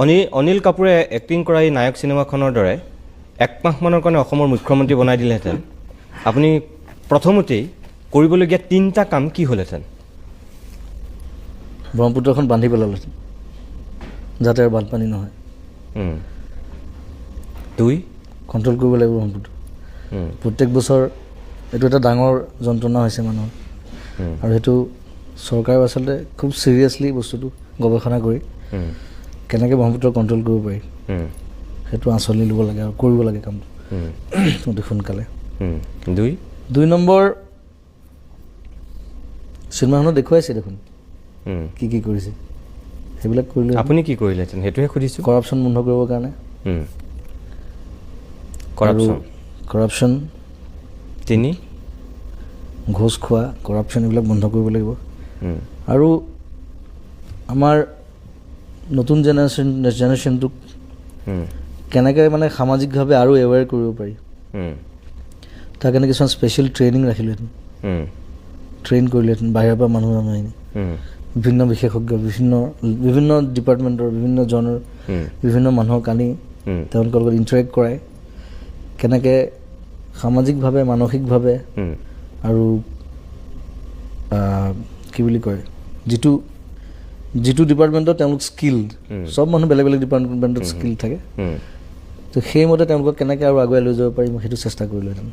অনিল কাপুৰে এক্টিং কৰা এই নায়ক চিনেমাখনৰ দৰে 1 মাহমানৰ কাৰণে অসমৰ মুখ্যমন্ত্ৰী বনাই দিলেহেঁতেন আপুনি প্ৰথমতেই কৰিবলগীয়া 3টা কাম কি হ'লহেঁতেন ব্ৰহ্মপুত্ৰখন বান্ধি পেলালেহেঁতেন যাতে আৰু বানপানী নহয় 2 কণ্ট্ৰল কৰিব লাগিব ব্ৰহ্মপুত্ৰ প্ৰত্যেক বছৰ এইটো এটা ডাঙৰ যন্ত্ৰণা হৈছে মানুহৰ আৰু সেইটো চৰকাৰে আচলতে খুব চিৰিয়াছলি বস্তুটো গৱেষণা কৰি কেনেকৈ ব্ৰহ্মপুত্ৰ কণ্ট্ৰল কৰিব পাৰি সেইটো আঁচনি ল'ব লাগে আৰু কৰিব লাগে কামটো অতি সোনকালে 2 নম্বৰ চিনেমাখনত দেখুৱাইছে দেখোন কি কৰিছে সেইবিলাক কৰিলে আপুনি কি কৰিলেহেঁতেন সেইটোহে সুধিছোঁ কৰাপশ্যন বন্ধ কৰিবৰ কাৰণে কৰাপশ্যন 3 ঘোষ খোৱা কৰাপশ্যন এইবিলাক বন্ধ কৰিব লাগিব আৰু আমাৰ নতুন জেনেৰেশ্যনটোক কেনেকৈ মানে সামাজিকভাৱে আৰু এৱেৰ কৰিব পাৰি তাৰ কাৰণে কিছুমান স্পেচিয়েল ট্ৰেইনিং ৰাখিলেহেঁতেন ট্ৰেইন কৰিলেহেঁতেন বাহিৰৰ পৰা মানুহ আনি বিভিন্ন বিশেষজ্ঞ বিভিন্ন ডিপাৰ্টমেণ্টৰ বিভিন্ন জনৰ বিভিন্ন মানুহক আনি তেওঁলোকৰ লগত ইণ্টাৰেক্ট কৰাই কেনেকৈ সামাজিকভাৱে মানসিকভাৱে আৰু কি বুলি কয় যিটো ডিপাৰ্টমেণ্টত তেওঁলোক স্কিল্ড চব মানুহ বেলেগ বেলেগ ডিপাৰ্টমেণ্টত স্কিল থাকে তো সেইমতে তেওঁলোকক কেনেকৈ আৰু আগুৱাই লৈ যাব পাৰি মই সেইটো চেষ্টা কৰিলোহেঁতেন